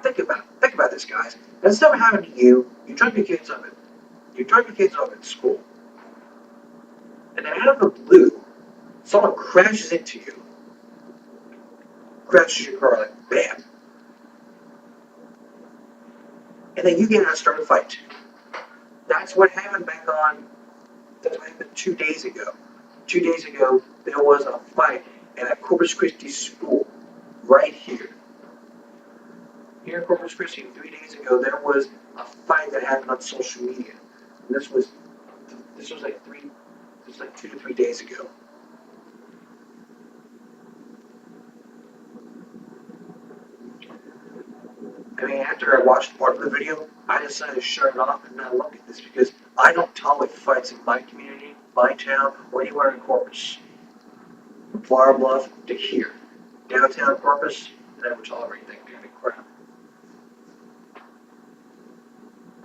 Think about this, guys. That's never happened to you. You drug your kids up at school, and then out of the blue, someone crashes into you, crashes your car like bam, and then you get out and start a fight. That's what happened back on. That's what happened 2 days ago. 2 days ago, there was a fight at a Corpus Christi school right here. Here in Corpus Christi, 3 days ago, there was a fight that happened on social media. And this was like 2 to 3 days ago. I mean, after I watched part of the video, I decided to shut it off and not look at this because I don't tolerate fights in my community, my town, or anywhere in Corpus. From Flower Bluff to here. Downtown Corpus, I never tolerate that kind of crap.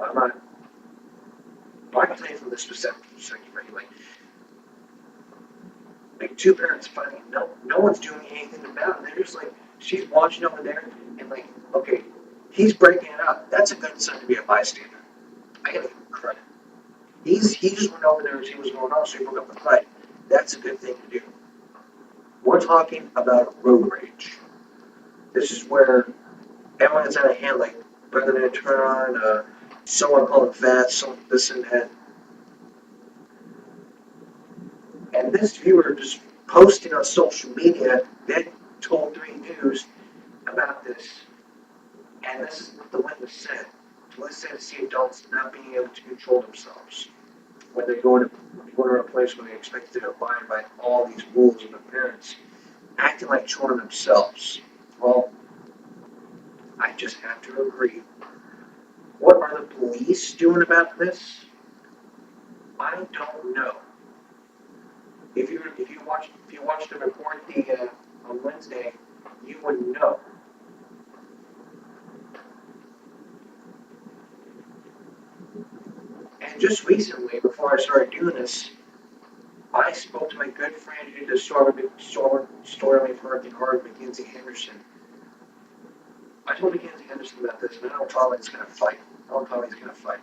I'm not, I can tell you from this perspective anyway. Like two parents fighting, no one's doing anything about it. They're just like, she's watching over there and like, okay, he's breaking it up. That's a good sign to be a bystander. I gotta give him credit. He just went over there and see what's going on, so he broke up the fight. That's a good thing to do. We're talking about road rage. This is where everyone's out of hand, like whether they turn on someone called fat, someone this and that. And this viewer just posting on social media that told 3 News about this. And this is what the witness said. The witness said to see adults not being able to control themselves when they're going to a place where they're expected to abide by all these rules and the parents acting like children themselves. Well, I just have to agree. What are the police doing about this? I don't know. If you watched the report on Wednesday, you would know. And just recently, before I started doing this, I spoke to my good friend who did the story with Hurricane Hard, Mackenzie Henderson. I told Mackenzie Henderson about this, and I don't tell him he's going to fight. I don't tell him he's going to fight.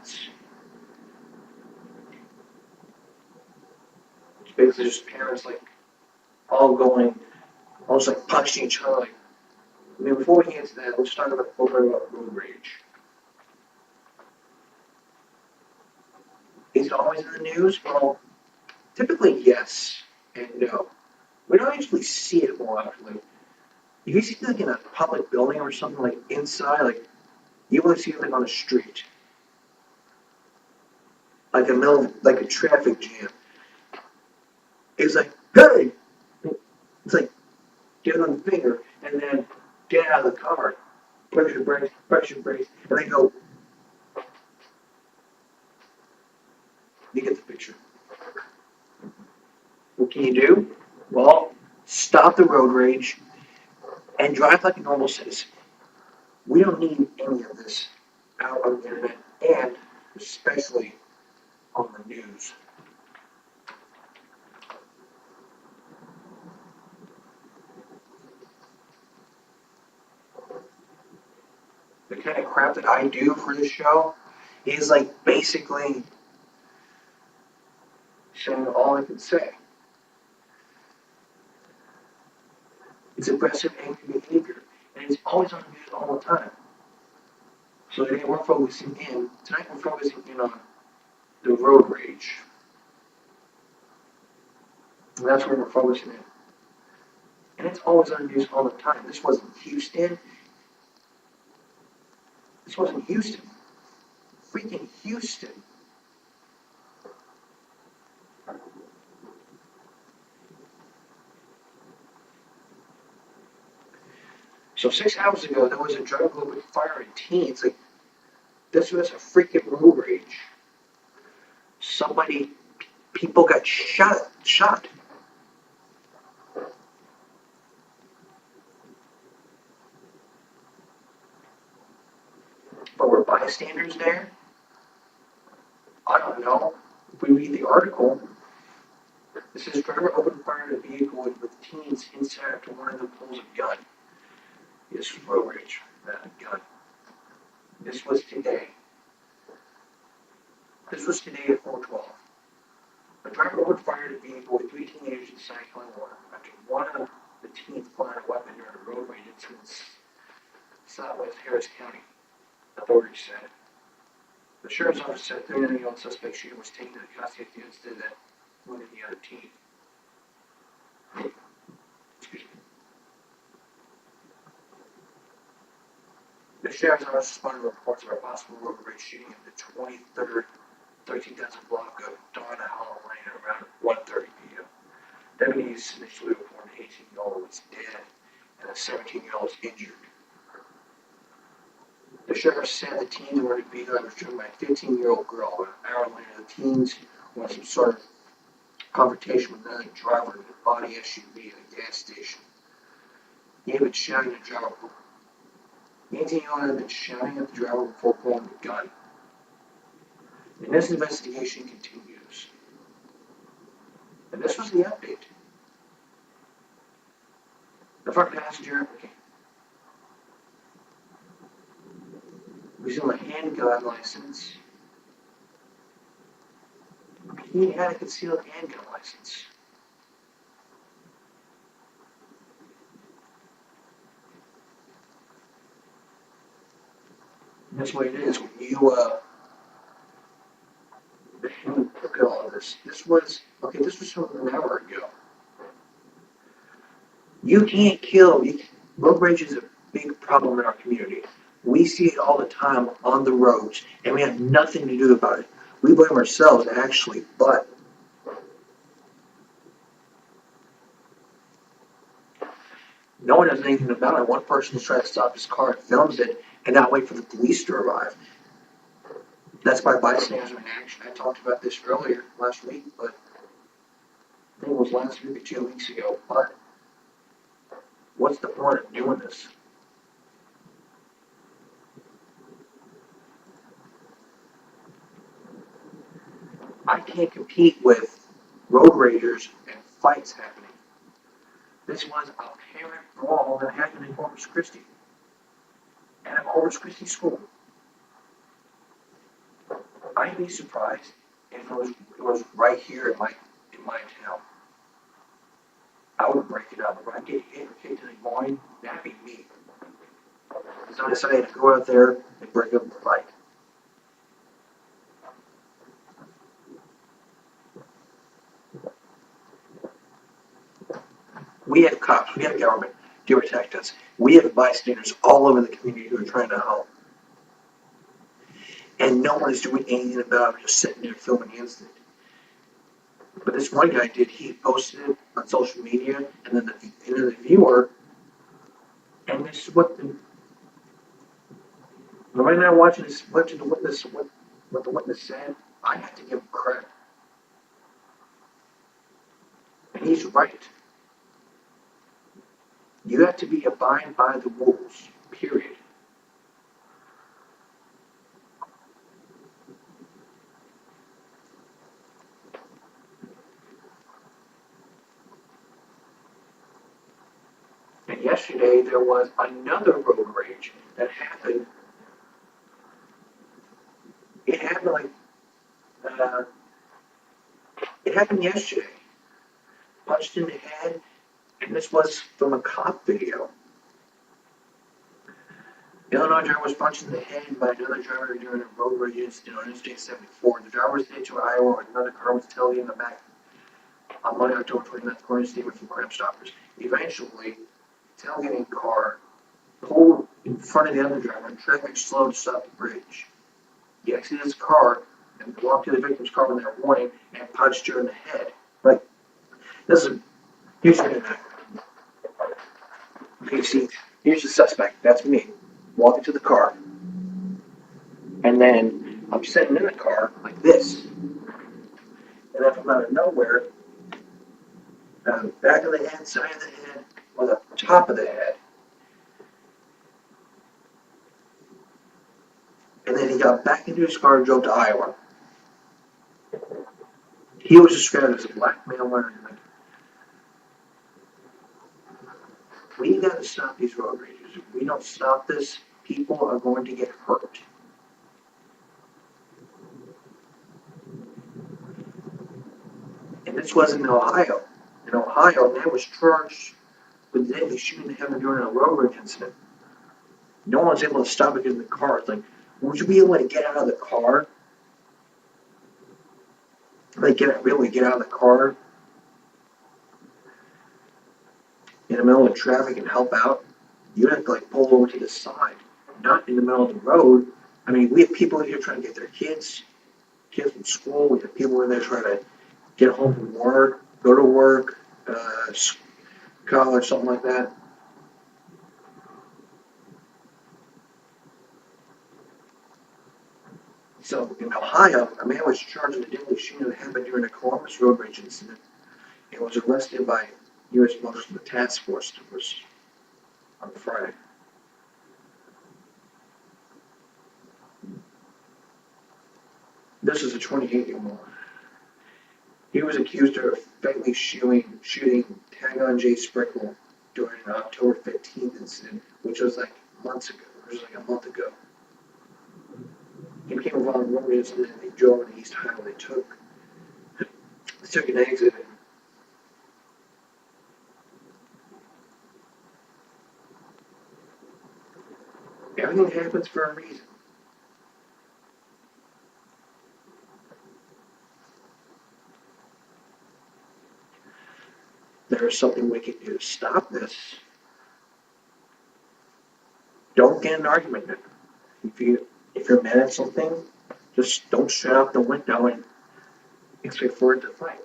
It's basically just parents like all going, almost like punching each other. Like, I mean, before we get into that, let's talk about road rage. Is it always in the news? Well, typically yes and no. We don't actually see it more often. Like, if you see it like in a public building or something like inside, like you only see it like on the street, like like a traffic jam. It's like, hey, it's like get on the finger and then get out of the car, press your brakes, and then go. You get the picture. What can you do? Well, stop the road rage and drive like a normal citizen. We don't need any of this out on the internet and especially on the news. The kind of crap that I do for this show is like basically saying all I can say. It's aggressive, angry behavior, and it's always on the news all the time. So today we're focusing in. Tonight we're focusing in on the road rage. And that's where we're focusing in. And it's always on the news all the time. This wasn't Houston. This wasn't Houston. Freaking Houston. So 6 hours ago, there was a drug group firing teens. Like this was a freaking road rage. Somebody, people got shot. But were bystanders there? I don't know. If we read the article, it says driver opened fire at a vehicle with teens inside after one of them pulls a gun. This is road rage. Not a gun. This was today. This was today at 4:12. A driver would fire a vehicle with three teenagers inside Cycling Water after one of the teens fired a weapon during a road rage incident in southwest Harris County, authorities said. The sheriff's office said 39-year-old suspect shooter was taken to the custody of the incident that wounded the other teen. Excuse me. The sheriff's office responded to reports of a possible road rage shooting at the 23rd 13,000 block of Donna Hollow Lane around 1:30 p.m. Deputies initially reported an 18-year-old was dead and a 17-year-old was injured. The sheriff said the teens were to be driven by a 15-year-old girl. An hour later, the teens were in some sort of confrontation with another driver in a body SUV at a gas station. He had been shouting at the driver. The 18-year-old had been shouting at the driver before pulling the gun. And this investigation continues. And this was the update. The front passenger was on a handgun license. He had a concealed handgun license. And that's what it is. When you look at all of this, this was from an hour ago. You can't kill. Road rage is a big problem in our community. We see it all the time on the roads, and we have nothing to do about it. We blame ourselves, actually, but no one does anything about it. One person is trying to stop his car and films it and not wait for the police to arrive. That's why bystanders are in action. I talked about this earlier last week, but I think it was last week or 2 weeks ago. But what's the point of doing this? I can't compete with road ragers and fights happening. This was a parent brawl that happened in Corpus Christi, at a Corpus Christi school. I'd be surprised if it was right here in my town. I would break it up. If I get hit or kicked in the groin, that'd be me. So I decided to go out there and break up the fight. We have cops, we have government to protect us. We have bystanders all over the community who are trying to help. And no one is doing anything about it, just sitting there filming the incident. But this one guy did, he posted it on social media, and then the viewer, and this is what right now watching the witness, what the witness said, I have to give him credit. And he's right. You have to be abide by the rules, period. And yesterday there was another road rage that happened. It happened it happened yesterday. Punched in the head, and this was from a cop video. The Illinois driver was punched in the head by another driver during a road rage incident on Interstate 74. The driver was headed to Iowa when another car was tailgating the back on Monday, October 29th, according to statement from Crime Stoppers. Eventually, the tailgating car pulled in front of the other driver and traffic slowed to stop the bridge. He exited his car and walked to the victim's car when they were warning and punched her in the head. Like, this is here's the okay, see, here's the suspect. That's me. Walking to the car. And then I'm sitting in the car like this. And then from out of nowhere, back of the head, side of the head, or the top of the head. And then he got back into his car and drove to Iowa. He was described as a black male. We got to stop these road rages. If we don't stop this, people are going to get hurt. And this was in Ohio. In Ohio, a man was charged with deadly shooting that happened during a road rage incident. No one was able to stop it in the car. It's like, would you be able to get out of the car? Like, get out of the car in the middle of traffic and help out? You'd have to like pull over to the side, not in the middle of the road. I mean, we have people in here trying to get their kids from school. We have people in there trying to get home from work, go to work, college, something like that. So in Ohio, a man was charged with a deadly shooting that happened during a Columbus road rage incident and was arrested by U.S. Marshals Task Force. It was on Friday. This is a 28-year-old. He was accused of fatally shooting Tagon J. Sprinkle during an October 15th incident, which was like months ago. It was like a month ago. He became involved in one incident. They drove on the East Highway. They took an exit. Everything happens for a reason. There is something we can do to stop this. Don't get an argument. If you're mad at something, just don't shut out the window and expect for it to fight.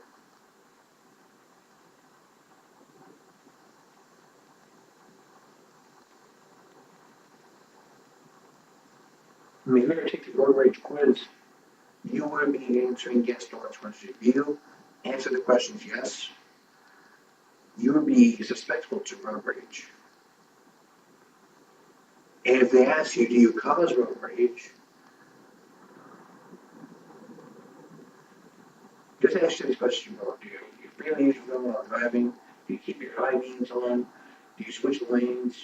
I mean, we're going to take the road rage quiz. You will be answering yes to which ones you answer the questions yes. You would be susceptible to road rage. And if they ask you, do you cause road rage? Just ask these questions. Do you freely use your phone while driving? Do you keep your high beams on? Do you switch lanes?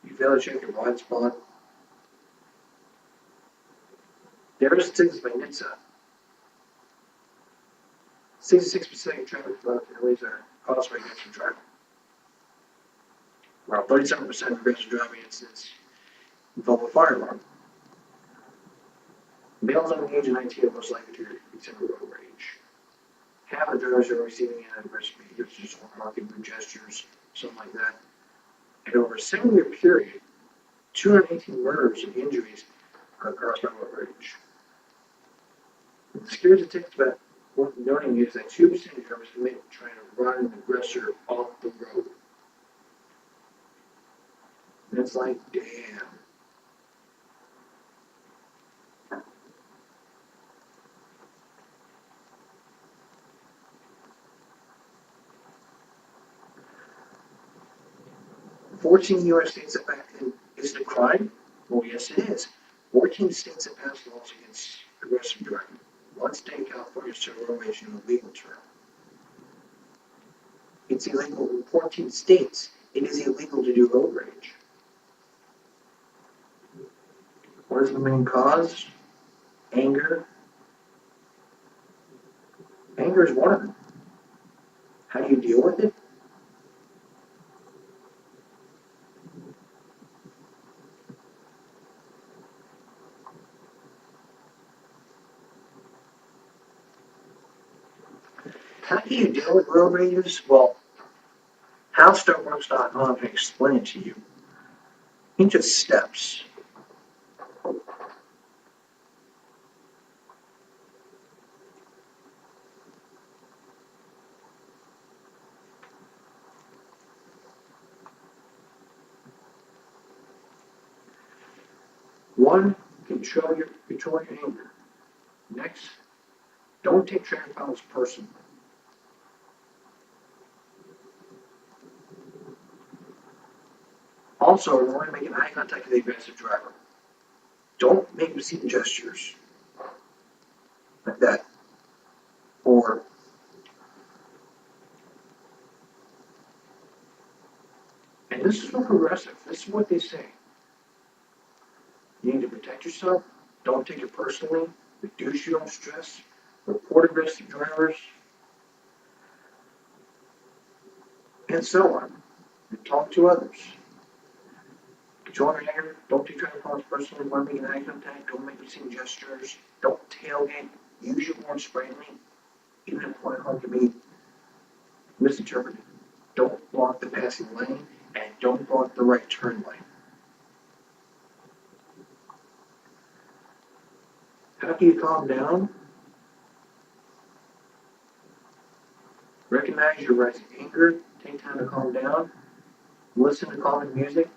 Do you fail to check your blind spot? There are statistics by NHTSA. 66% of traffic fatalities are caused by aggressive driving. While 37% of aggressive driving incidents involve a firearm. Males under the age of 19 are most likely to exhibit road rage. Half of those are receiving anti-aggressive behaviors, just marking mood gestures, something like that. And over a 7-year period, 218 murders and injuries are caused by road rage. The scary statistics about worth noting is that 2% of drivers commit trying to run an aggressor off the road. And it's like, damn. "14 U.S. states have passed." Is it a crime? Well, yes, it is. 14 states have passed laws against aggressive driving. One state, California, is road rage an illegal term. It's illegal in 14 states. It is illegal to do road rage. What is the main cause? Anger. Anger is one of them. How do you deal with it? How do you deal with road rages? Well, HowStuffWorks.com can explain it to you in just steps. One, control your anger. Next, don't take traffic violence personally. Also, remember making eye contact with the aggressive driver. Don't make obscene gestures like that. Or and this is from Progressive. This is what they say. protect yourself, don't take it personally, reduce your own stress, report aggressive drivers, and so on. And talk to others. Control your anger, don't take traffic calls personally, when making eye contact, don't make obscene gestures, don't tailgate, use your horn sparingly, even if one horn can be misinterpreted. Don't block the passing lane, and don't block the right turn lane. How do you calm down? Recognize your rising anger, take time to calm down, listen to calming music,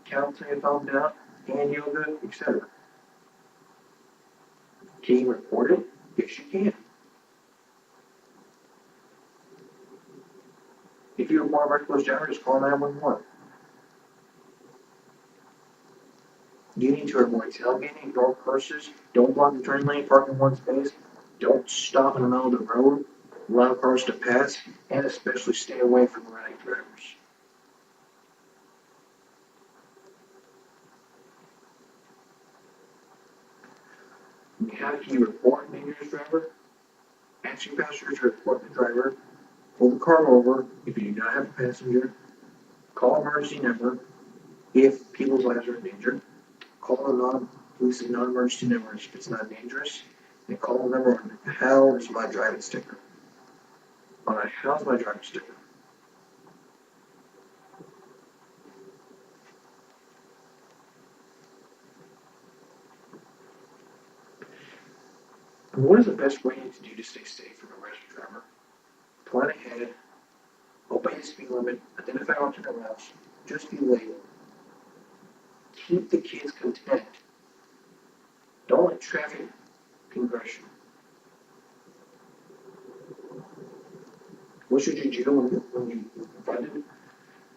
counseling to calm down, hand yoga, etc. Can you report it? Yes, you can. If you report a reckless driver, just call 911. You need to avoid tailgating, ignore curses, don't block the turn lane, park in one space, don't stop in the middle of the road, allow cars to pass, and especially stay away from erratic drivers. How can you report a dangerous driver? Ask your passenger to report the driver, pull the car over if you do not have a passenger, call emergency number if people's lives are in danger, call the police and non-emergency numbers if it's not dangerous, and call the number on how's my driving sticker. On a how's my driving sticker. And what is the best way to do to stay safe from a rash driver? Plan ahead, obey the speed limit, identify alternate routes, just be late. Keep the kids content. Don't let traffic congestion. What should you do when you confronted?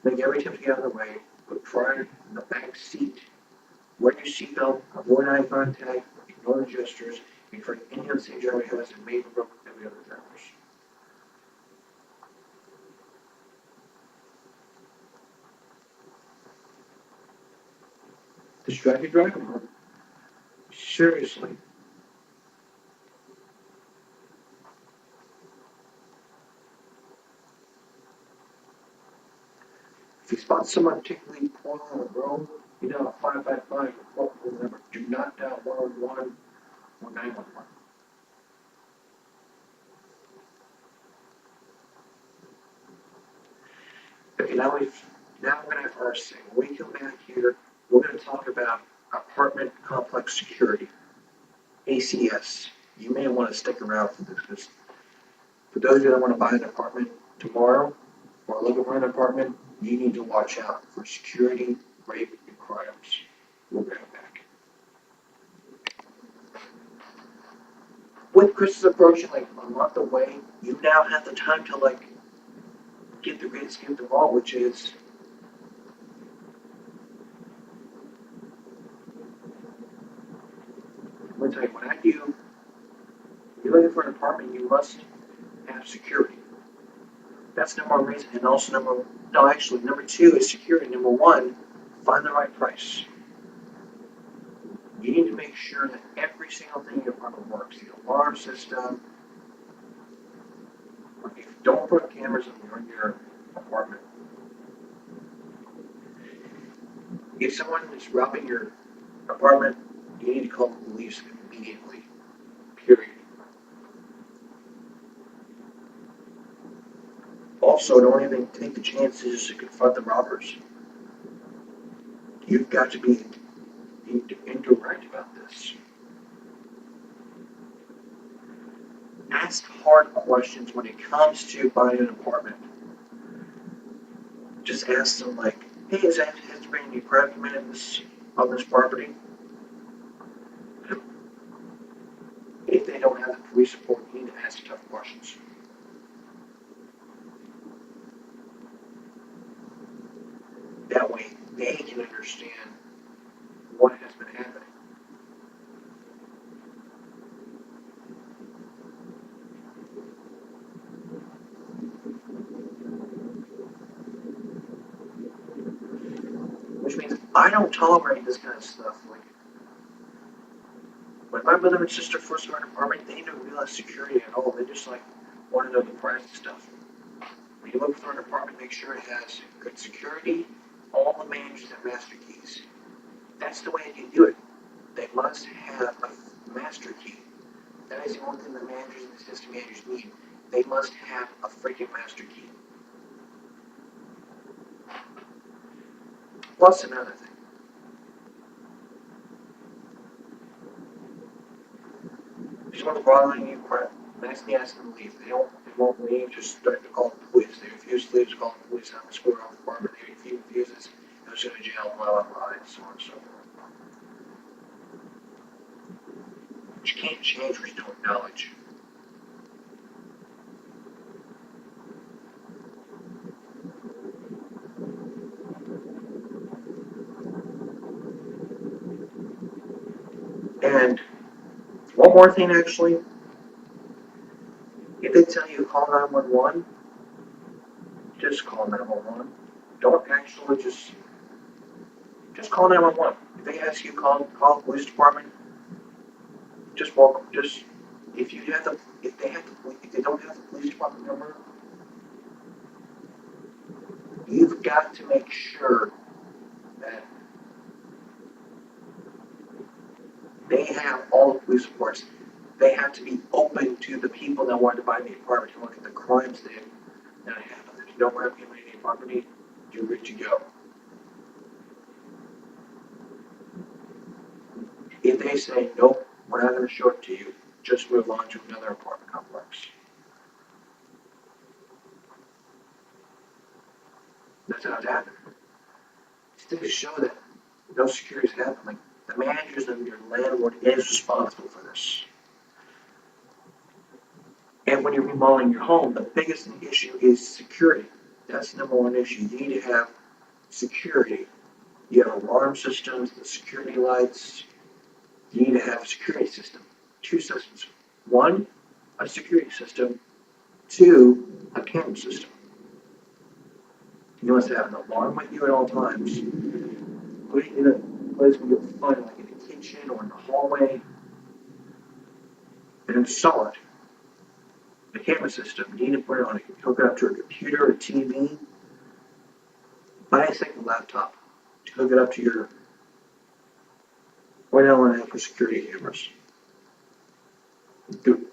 Make every attempt to get out of the way, put pride in the back seat, wear your seatbelt, avoid eye contact, ignore the gestures, and for any unsafe driver has and may provoke every other drivers. Distracted driving? Seriously. If you spot someone particularly poorly on the road, you dial 555 or phone number. Do not dial 111 or 911. Okay, now we're going to have our say. When we come back here, we're going to talk about apartment complex security, ACS. You may want to stick around for this because for those of you that want to buy an apartment tomorrow or looking for an apartment, you need to watch out for security, rape, and crimes. We'll be right back. With Christmas approaching like a month away, you now have the time to like get the greatest gift of all, which is I'm gonna tell you what I do. If you're looking for an apartment, you must have security. That's number one reason, and also number two is security. Number one, find the right price. You need to make sure that every single thing in your apartment works. The alarm system. Don't put cameras in your apartment. If someone is robbing your apartment, you need to call the police immediately. Period. Also, don't even take the chances to confront the robbers. You've got to be indirect about this. Ask hard questions when it comes to buying an apartment. Just ask them like, hey, has there been any crime committed on this property? If they don't have the police report, you need to ask tough questions. That way they can understand what has been happening. Which means I don't tolerate this kind of stuff. Like, When my brother and sister first started an apartment, they didn't realize security at all. They just like wanted to know the price of stuff. When you look for an apartment, make sure it has good security, all the managers have master keys. That's the way you do it. They must have a master key. That is the only thing the managers and assistant managers need. They must have a freaking master key. Plus another thing. If you want to bother you, crap. Nicely ask them to leave. They won't leave. Just start to call the police. They refuse to leave. Just call the police. I'm square off the apartment. If he refuses, he'll go to jail. Blah blah blah. And so on and so forth. But you can't change what you don't acknowledge. And one more thing, actually, if they tell you to call 911, just call 911. Don't actually just call 911. If they ask you to call the police department, just walk. Just if you have the if they have the if they don't have the police department number, you've got to make sure that they have all the police reports. They have to be open to the people that want to buy the apartment to look at the crimes that happened. If you don't have anybody in the property, you're good to go. If they say, nope, we're not going to show it to you, just move on to another apartment complex. That's how it happened. It's to show that no security is happening. The managers of your landlord is responsible for this. And when you're remodeling your home, the biggest issue is security. That's the number one issue. You need to have security. You have alarm systems, the security lights. You need to have a security system. Two systems. One, a security system. Two, a camera system. You must have an alarm with you at all times. Put it in a place where you'll find, like in the kitchen or in the hallway, and install it. The camera system, you need to put it on, hook it up to a computer or TV. Buy a second laptop to hook it up to your right now I have for security cameras. Do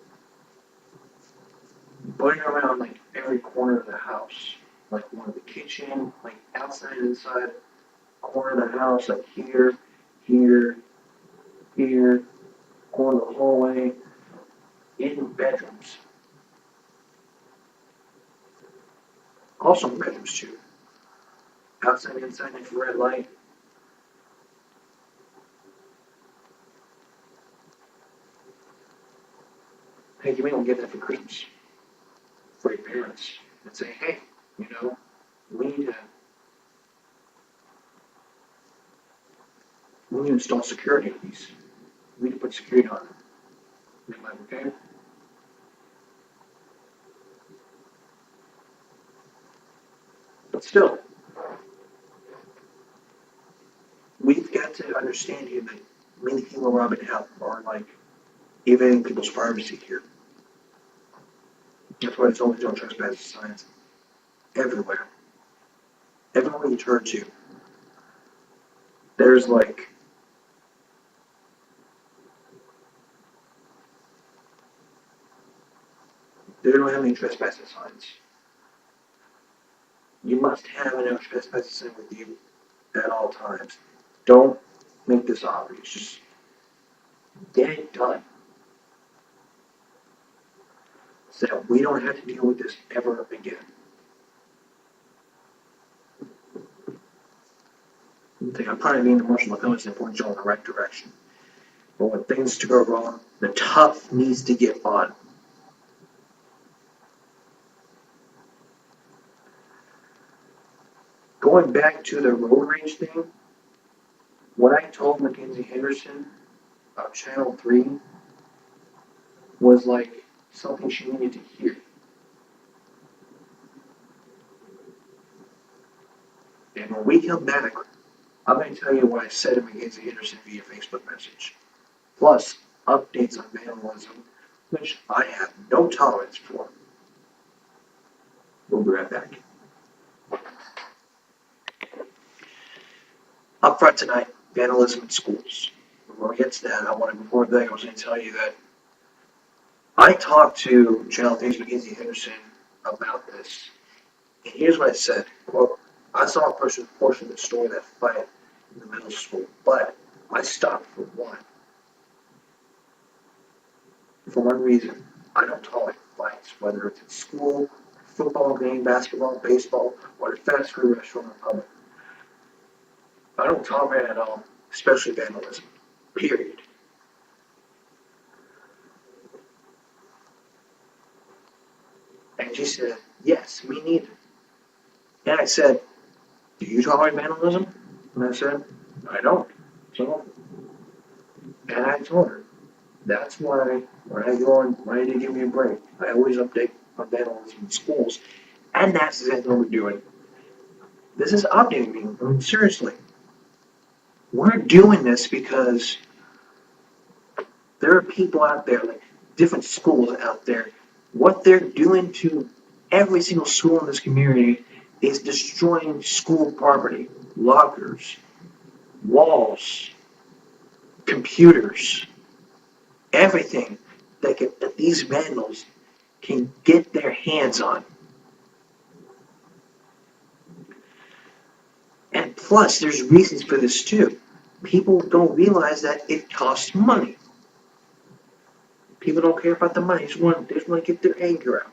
put it around like every corner of the house, like one of the kitchen, like outside, inside, corner of the house, like here, here, here, corner of the hallway, in bedrooms. Also in bedrooms too. Outside, inside, infrared light. Hey, you may want to get that for Christmas for your parents and say, hey, you know, we need to install security on these. We need to put security on them. Am I okay? But still, we've got to understand here that many people Robin help are like evading people's privacy here. That's why it's always don't trespass signs everywhere. Everywhere you turn to, there's like they don't have any trespassing signs. You must have a no trespassing sign with you at all times. Don't make this obvious. Just get it done. So we don't have to deal with this ever again. I'm probably being emotional feelings and pointing you in the right direction. But when things to go wrong, the tough needs to get on. Going back to the road rage thing, what I told Mackenzie Henderson of Channel 3 was like something she needed to hear. And when we come back, I'm going to tell you what I said to Mackenzie Henderson via Facebook message. Plus, updates on vandalism, which I have no tolerance for. We'll be right back. Up front tonight, vandalism in schools. Before we get to that, before that, I was going to tell you that I talked to General Things McKinsey Henderson about this, and here's what I said. Quote, I saw a portion of the story that fight in the middle school, but I stopped for one. For one reason, I don't tolerate fights, whether it's at school, football game, basketball, baseball, or at a fast food restaurant in public. I don't tolerate it at all, especially vandalism. Period. And she said, yes, me neither. And I said, do you tolerate vandalism? And I said, I don't. So, and I told her, that's why when I go on, when I need to give me a break, I always update on vandalism in schools. And that's exactly what we're doing. This is updating me. I mean, seriously. We're doing this because there are people out there, like different schools out there. What they're doing to every single school in this community is destroying school property, lockers, walls, computers, everything that these vandals can get their hands on. And plus, there's reasons for this too. People don't realize that it costs money. People don't care about the money. They just want to get their anger out.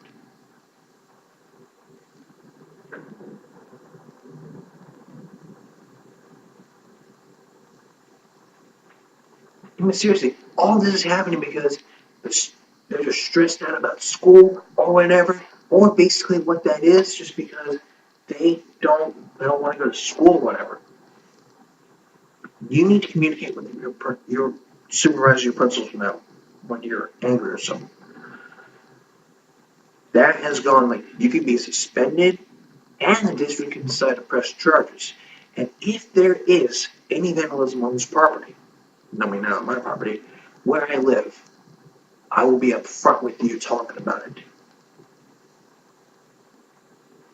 I mean, seriously, all this is happening because they're just stressed out about school or whatever, or basically what that is, just because they don't want to go to school or whatever. You need to communicate with your supervisor, your principals now when you're angry or something. That has gone like you could be suspended, and the district can decide to press charges. And if there is any vandalism on this property, I mean not on my property, where I live, I will be upfront with you talking about it.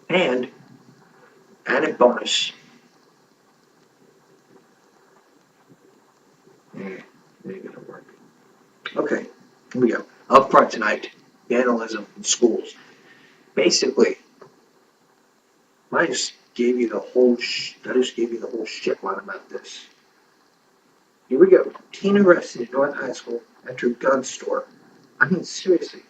And added bonus. Maybe it'll work. Okay, here we go. Up front tonight, vandalism in schools. Basically, I just gave you the whole shit line about this. Here we go. Teen arrested in North High School after gun store. I mean, seriously.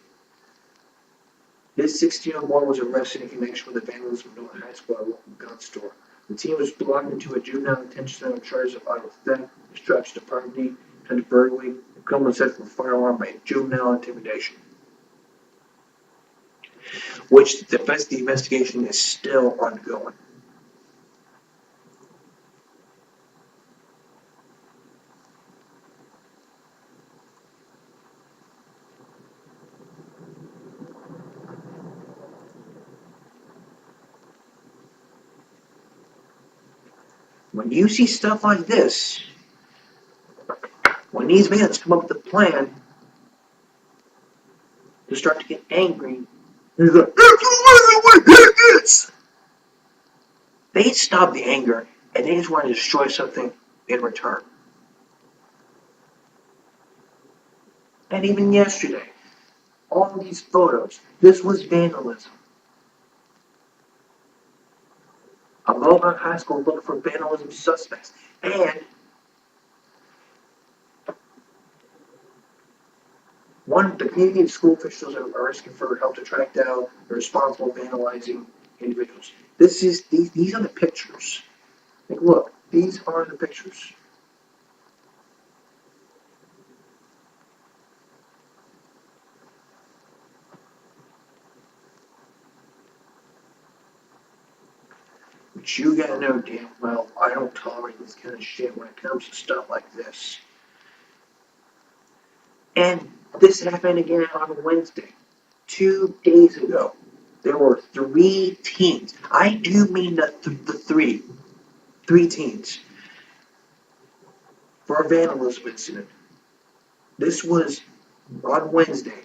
This 16-year-old boy was arrested in connection with the vandalism of North High School at a local gun store. The teen was brought into a juvenile detention center on charges of auto theft, destruction of property, and burglary, and criminal possession of a firearm by juvenile intimidation. Which the investigation is still ongoing. When you see stuff like this, when these vans come up with a plan to start to get angry, they're like, they stop the anger and they just want to destroy something in return. And even yesterday, all these photos, this was vandalism. A Mohawk High School looking for vandalism suspects. And the Canadian school officials are asking for help to track down the responsible vandalizing individuals. These are the pictures. Like, look, these are the pictures. But you gotta know damn well, I don't tolerate this kind of shit when it comes to stuff like this. And this happened again on Wednesday. 2 days ago, there were 3 teens. I do mean the three. 3 teens. For a vandalism incident. This was on Wednesday.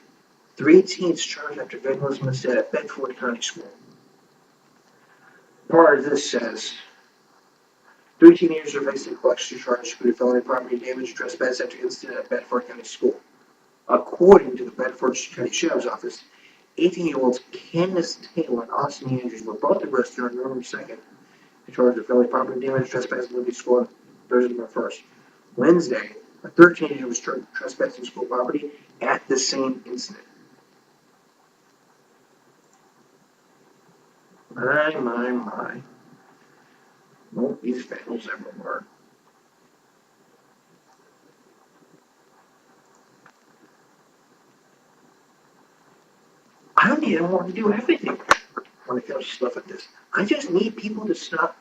3 teens charged after vandalism instead at Bedford County School. Part of this says 3 teenagers are facing collection charges due to felony property damage trespass after incident at Bedford County School. According to the Bedford County Sheriff's Office, 18-year-olds Candace Taylor and Austin Andrews were both arrested on November 2nd and charged with felony property damage trespass at Liberty School on Thursday, November 1st. Wednesday, a 13-year-old was charged with trespassing school property at the same incident. My. Won't these vandals ever learn? I don't need anyone to do everything when it comes to stuff like this. I just need people to stop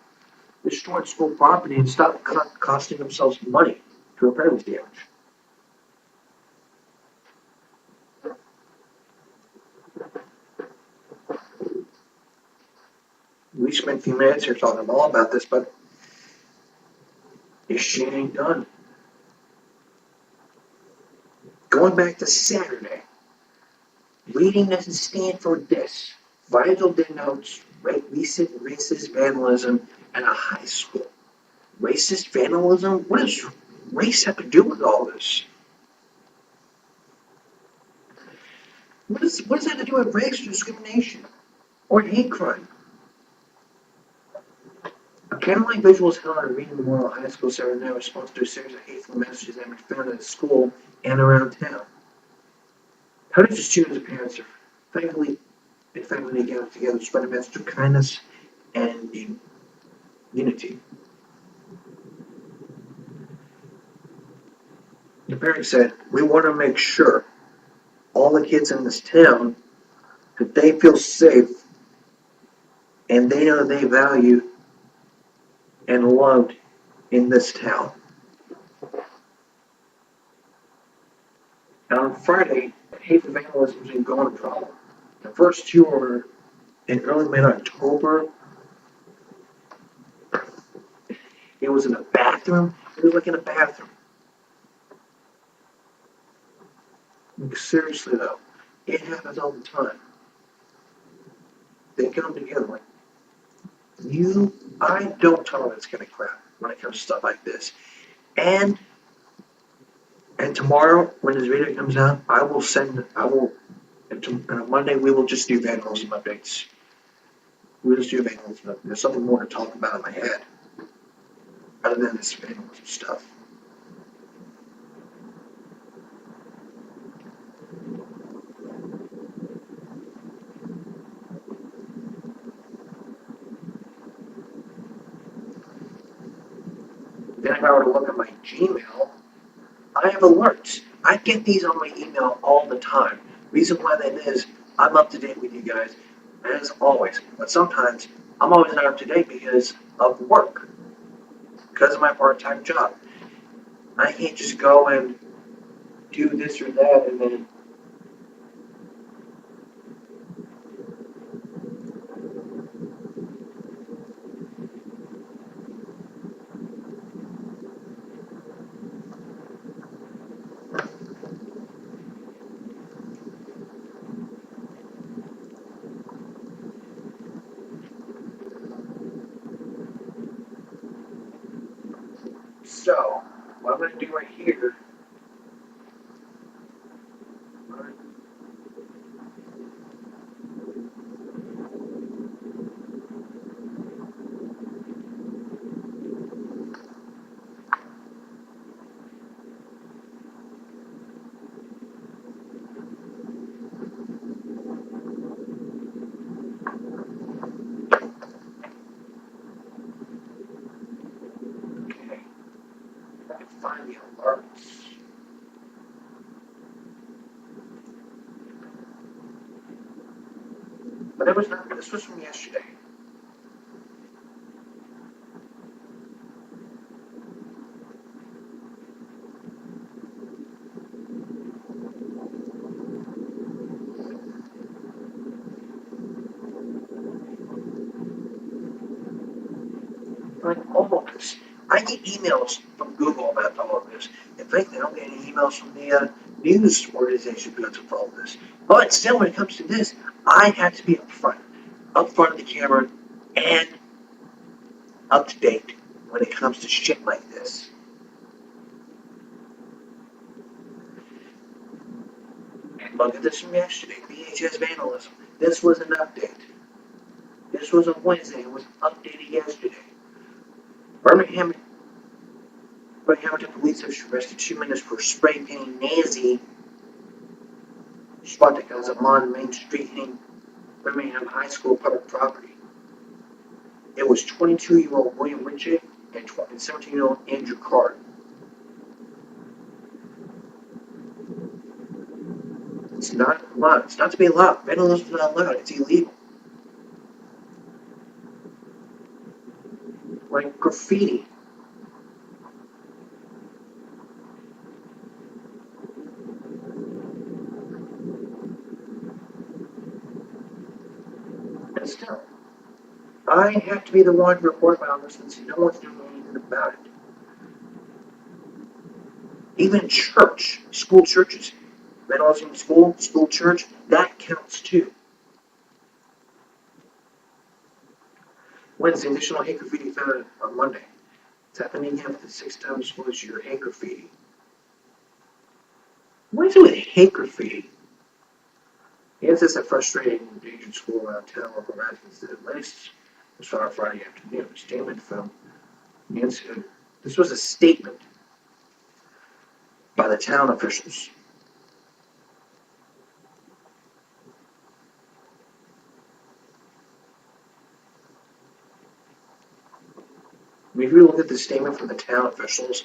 destroying school property and stop costing themselves money to repair this damage. We spent a few minutes here talking all about this, but this shit ain't done. Going back to Saturday, reading doesn't stand for this. Vigil denotes recent racist vandalism at a high school. Racist vandalism? What does race have to do with all this? What does that have to do with race discrimination or hate crime? A candlelight vigil was held at Reading Memorial High School Saturday night in response to a series of hateful messages that had been found at the school and around town. Hundreds of students and parents are thankfully gathered together to spread a message of kindness and unity. The parents said, "We want to make sure all the kids in this town that they feel safe and they know they value and loved in this town." And on Friday, hateful vandalism has been going problem. The first 2 were in early mid-October. It was in a bathroom. It was like in a bathroom. Like, seriously though, it happens all the time. They come together like I don't tolerate this kind of crap when it comes to stuff like this. And tomorrow when this video comes out, and on Monday we will just do vandalism updates. We'll just do vandalism updates. There's something more to talk about in my head other than this vandalism stuff. Then if I were to look at my Gmail, I have alerts. I get these on my email all the time. Reason why that is, I'm up to date with you guys, as always. But sometimes I'm always not up to date because of work, because of my part-time job. I can't just go and do this or that and then so what I'm going to do right here. Okay, I can find the alerts. But it was not. This was from yesterday. Like all of this. I get emails from Google about all of this. In fact, I don't get any emails from the news organizations begun to follow this. But still, when it comes to this, I have to be up front of the camera, and up to date when it comes to shit like this. And look at this from yesterday, VHS vandalism. This was an update. This was on Wednesday. It was updated yesterday. Birmingham police have arrested 2 men for spray painting Nazi swastikas on Main Street in Birmingham High School public property. It was 22-year-old William Winchett and 17-year-old Andrew Card. It's not allowed. It's not to be allowed. Vandalism is not allowed. It's illegal. Like graffiti. And still, I have to be the one to report about this since no one's doing anything about it. Even church, school churches, vandalism in school church, that counts too. Wednesday, additional hate graffiti found on Monday. It's happening again for the 6th time this school this year. Hate graffiti. What is it with hate graffiti? It's just a frustrating, endangered school around town. Local residents at least was found Friday afternoon. A statement from the incident. This was a statement by the town officials. If you look at the statement from the town officials,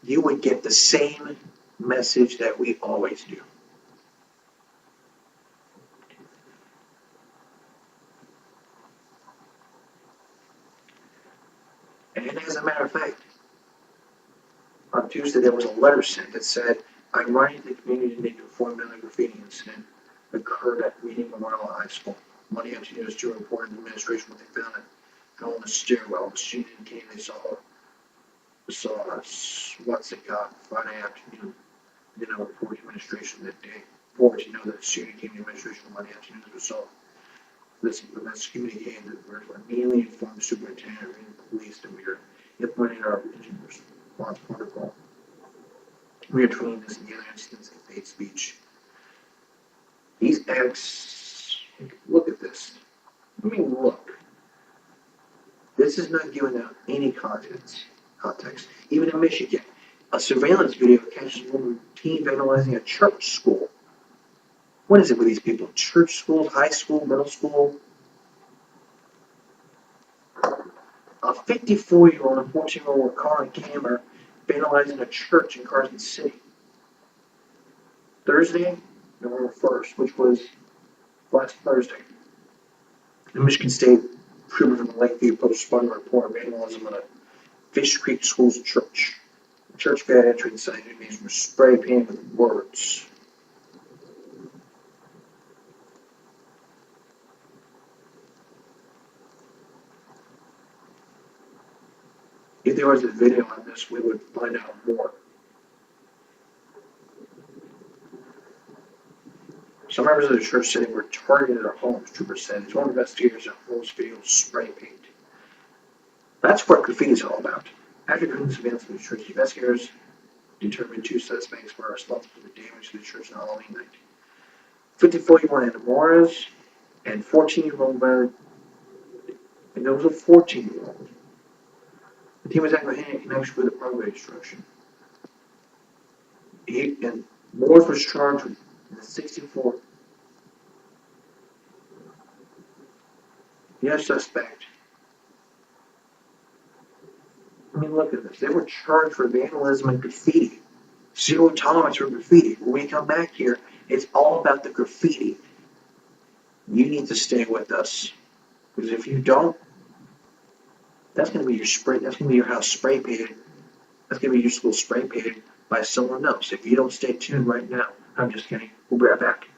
you would get the same message that we always do. And as a matter of fact, on Tuesday there was a letter sent that said, I'm writing to the community today to inform another graffiti incident occurred at Reading Memorial High School. Monday afternoon is to report to the administration what they found on the stairwell. The student indicated they saw a swastika Friday afternoon. They did not report to administration that day. Forward to know that the student came to administration on Monday afternoon as a result. This communicated that we immediately informed the superintendent and police that we are implementing our response protocol. We are treating this and the other incidents of hate speech. These acts, look at this. I mean, look. This is not giving out any context. Even in Michigan, a surveillance video catches a woman teen vandalizing a church school. What is it with these people? Church schools, high school, middle school? A 54-year-old and 14-year-old were caught on camera vandalizing a church in Carson City. Thursday, November 1st, which was last Thursday. The Michigan State Trooper from the Lakeview Post responded to a report of vandalism at a Fish Creek School's church. The church had entry inside enemies were spray painted with words. If there was a video on this, we would find out more. Some members of the church said they were targeted at their homes, troopers said. It's one investigators that holds video spray paint. That's what graffiti is all about. After doing surveillance of the church, investigators determined 2 suspects were responsible for the damage to the church on Halloween night. 54-year-old Anna Morris and 14-year-old Mary, and there was a 14-year-old. The team was apprehended in connection with the property destruction. And Morris was charged with the 64. The other suspect. I mean, look at this. They were charged for vandalism and graffiti. Zero tolerance for graffiti. When we come back here, it's all about the graffiti. You need to stay with us. Because if you don't, that's going to be your spray. That's going to be your house spray painted. That's going to be your school spray painted by someone else. If you don't stay tuned right now, I'm just kidding. We'll be right back.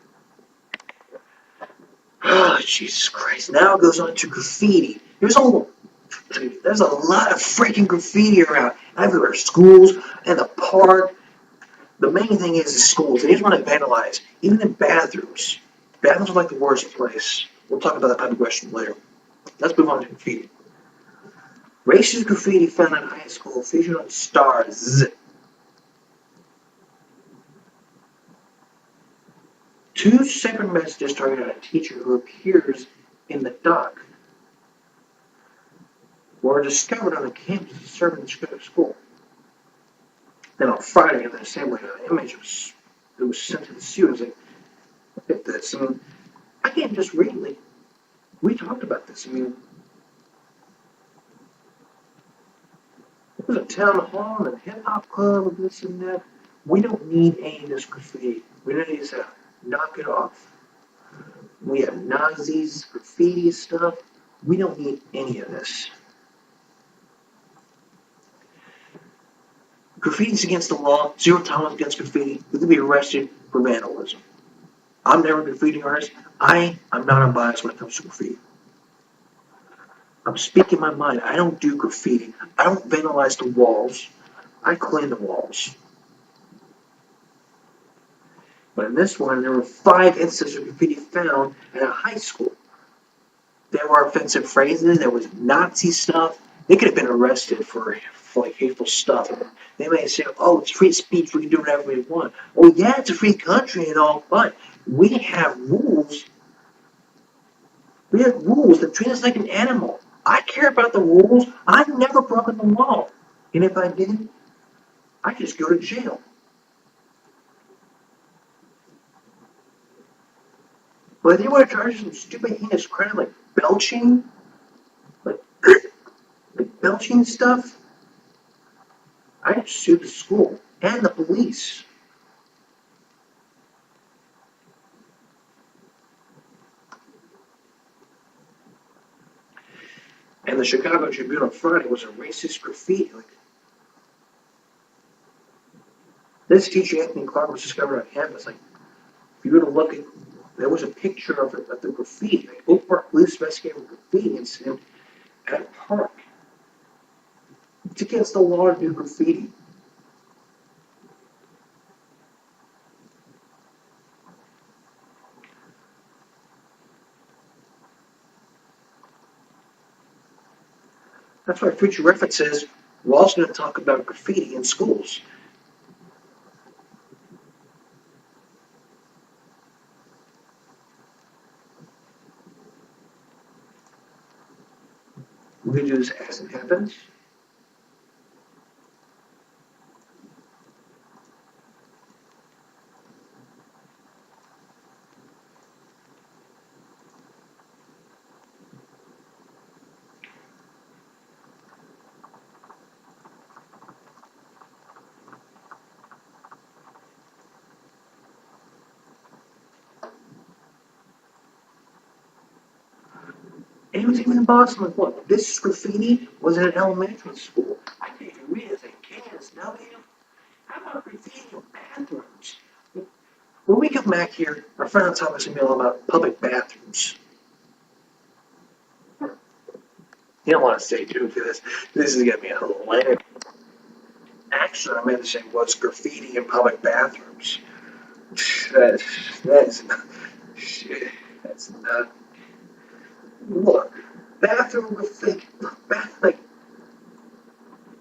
Oh, Jesus Christ. Now it goes on to graffiti. There's a lot of freaking graffiti around. Everywhere. Schools, and the park. The main thing is schools. They just want to vandalize, even in bathrooms. Bathrooms are like the worst place. We'll talk about that type of question later. Let's move on to graffiti. Racist graffiti found in high school featured on stars. Two separate messages targeted at a teacher who appears in the doc were discovered on the campus of serving the school. Then on Friday in the assembly, an image was sent to the students. Like, look at this. I mean, I can't just read. Like, we talked about this. I mean, there's a town hall and a hip hop club and this and that. We don't need any of this graffiti. We don't need to knock it off. We have Nazis, graffiti stuff. We don't need any of this. Graffiti is against the law. Zero tolerance against graffiti. You can be arrested for vandalism. I'm never a graffiti artist. I'm not unbiased when it comes to graffiti. I'm speaking my mind. I don't do graffiti. I don't vandalize the walls. I clean the walls. But in this one, there were 5 instances of graffiti found at a high school. There were offensive phrases. There was Nazi stuff. They could have been arrested for like hateful stuff. They may say, "Oh, it's free speech. We can do whatever we want." Well, yeah, it's a free country and all, but we have rules. We have rules that treat us like an animal. I care about the rules. I've never broken the law, and if I did, I just go to jail. But if they want to charge some stupid, heinous crime like belching, like, like belching stuff, I sue the school and the police. And the Chicago Tribune on Friday was a racist graffiti. Like, this teacher, Anthony Clark, was discovered on campus. Like, if you were to look at, there was a picture of the graffiti. Like, Oak Park police investigated a graffiti incident at a park. It's against the law to do graffiti. That's why Future Reference says we're also going to talk about graffiti in schools. We're going to do this as it happens. And it was even in Boston. Like, look, this graffiti was in an elementary school. I can't even read it as a kid. Now, how about graffiti in bathrooms? When we come back here, our friend will talk to me about public bathrooms. You don't want to stay tuned for this. This is going to be a whole lengthy. Actually, I meant to say what's graffiti in public bathrooms. That's shit. That's not. Look, bathroom graffiti. Like,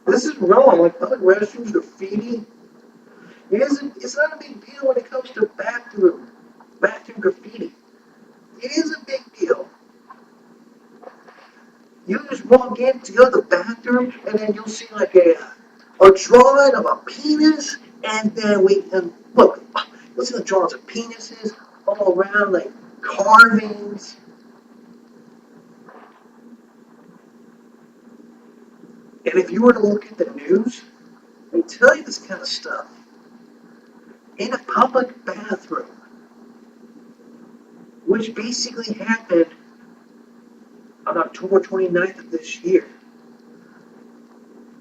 this is wrong. Like, public restrooms graffiti. It isn't. It's not a big deal when it comes to bathroom graffiti. It is a big deal. You just walk in to go to the bathroom, and then you'll see like a drawing of a penis, and then and look, you'll see the drawings of penises all around, like carvings. And if you were to look at the news, they tell you this kind of stuff in a public bathroom, which basically happened on October 29th of this year.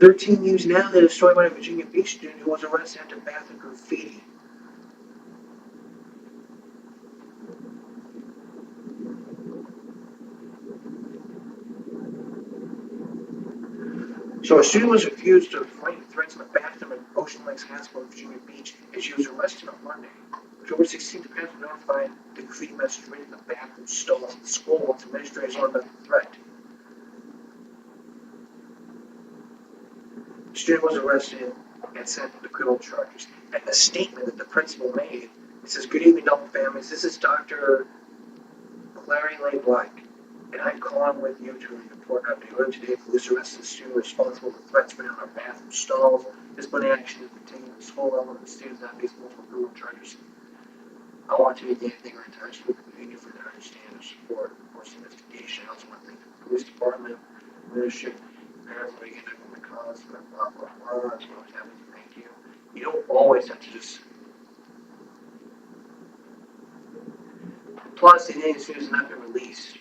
13 years now, they destroyed by a Virginia Beach student who was arrested after bathroom graffiti. So a student was accused of writing threats in the bathroom in Ocean Lakes High School in Virginia Beach, and she was arrested on Monday. October 16th, the parents were notified the graffiti message written in the bathroom stalls at the school once administrators learned about the threat. The student was arrested and sent to criminal charges. And the statement that the principal made, it says, "Good evening, Dalton families. This is Dr. Clary Lay Black, and I'm calling with you to report an update. Earlier today, police arrested a student responsible for threats made on our bathroom stalls. Disciplinary action has been taken at the school level, and the student is not facing multiple criminal charges. I want to be anything or in touch with the community for their understanding and support for this investigation. I also want to thank the police department, leadership, parents, again, for the cause, for blah, blah, blah. That's what I was having to thank you." You don't always have to just. Plus, the name has not been released.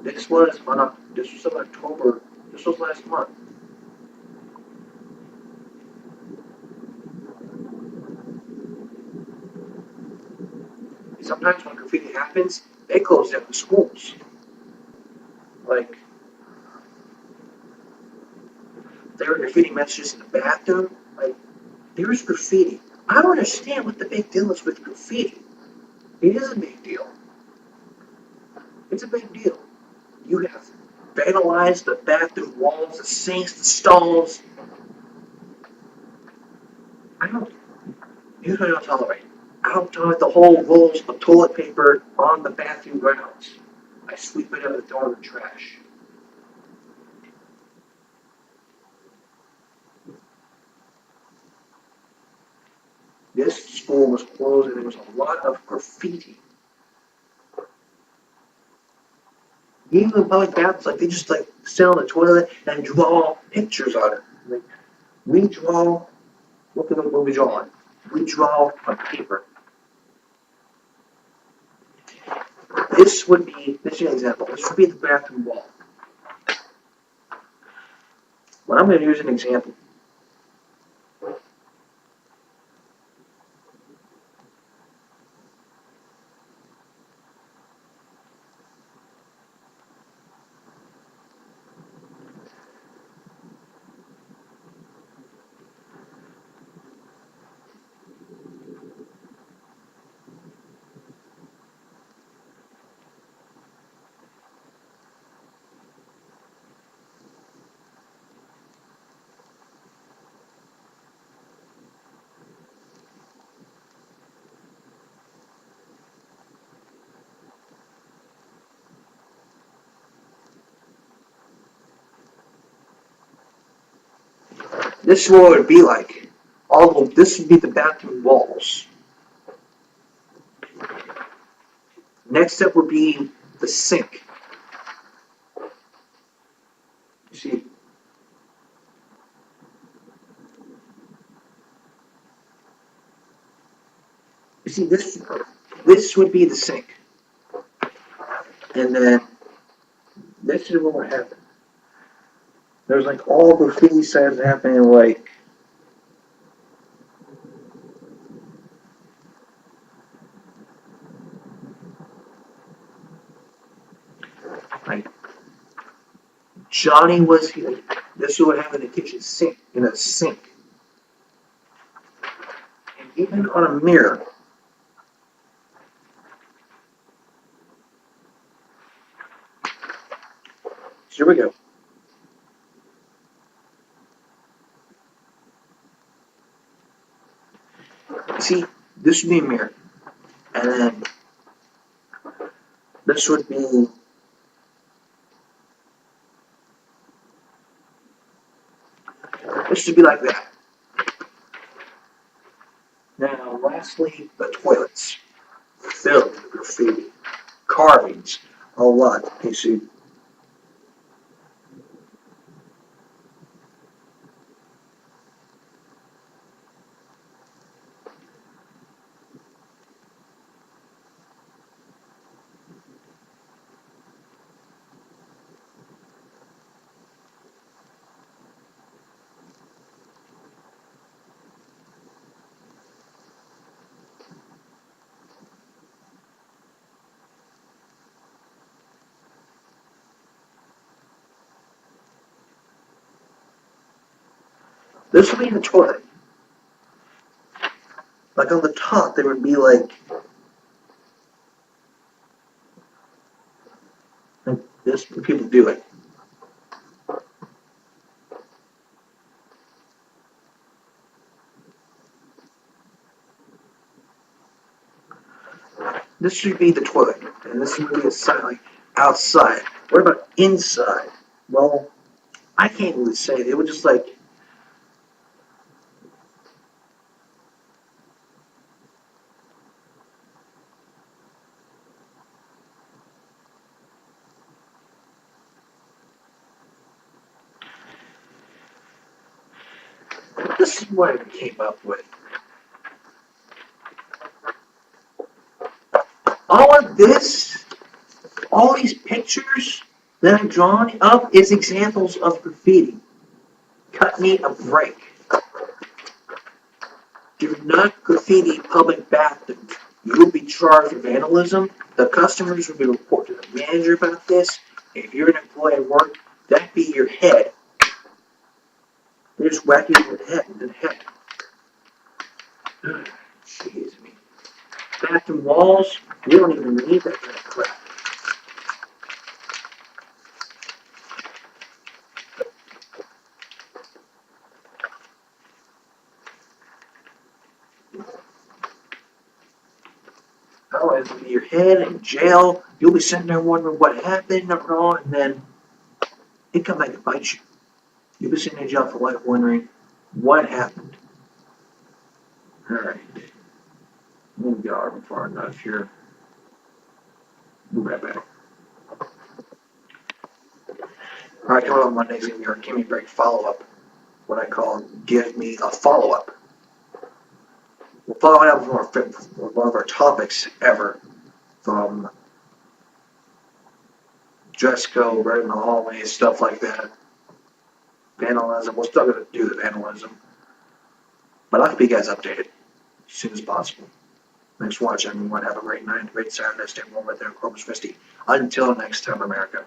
This was in October. This was last month. Sometimes when graffiti happens, they close down the schools. Like, there were graffiti messages in the bathroom. Like, there's graffiti. I don't understand what the big deal is with graffiti. It is a big deal. It's a big deal. You have vandalized the bathroom walls, the sinks, the stalls. Here's what I don't tolerate. I don't tolerate the whole rolls of toilet paper on the bathroom grounds. I sweep it up and throw it in the trash. This school was closed and there was a lot of graffiti. Even the public bathrooms, like they just like sit on the toilet and draw pictures on it. Like, we draw, look at what we draw on. We draw on paper. This is an example. This would be the bathroom wall. But I'm going to use an example. This is what it would be like. Although this would be the bathroom walls. Next up would be the sink. You see, this would be the sink. And then this is what would happen. There's like all graffiti signs happening, like Johnny was here. This is what happened in the kitchen sink, in a sink. And even on a mirror. Here we go. See, this would be a mirror. And then this would be like that. Now, lastly, the toilets. Filled with graffiti. Carvings. A lot. You see. This would be in the toilet. Like on the top, there would be like this. People do it. This should be the toilet, and this should be inside, like outside. What about inside? Well, I can't really say. It would just like this is what I came up with. All of this, all these pictures that I'm drawing up is examples of graffiti. Cut me a break. Do not graffiti public bathrooms. You will be charged with vandalism. The customers will be reported to the manager about this. If you're an employee at work, that be your head. They just whack you in the head. Jeez, me. Bathroom walls, you don't even need that kind of crap. Otherwise, it'll be your head in jail. You'll be sitting there wondering what happened or wrong, and then it come back and bite you. You'll be sitting in jail for life wondering what happened. Alright. We'll get our far enough here. We'll be right back. Alright, coming up on Monday's gonna be our Gimme Break follow-up. What I call Give Me a Follow-Up. We'll follow it up with one of our topics ever from dress code, right in the hallways, stuff like that. Vandalism. We're still going to do the vandalism. But I'll keep you guys updated as soon as possible. Thanks for watching, everyone. Have a great night, great Saturday. Stay warm right there in Corpus Christi. Until next time, America.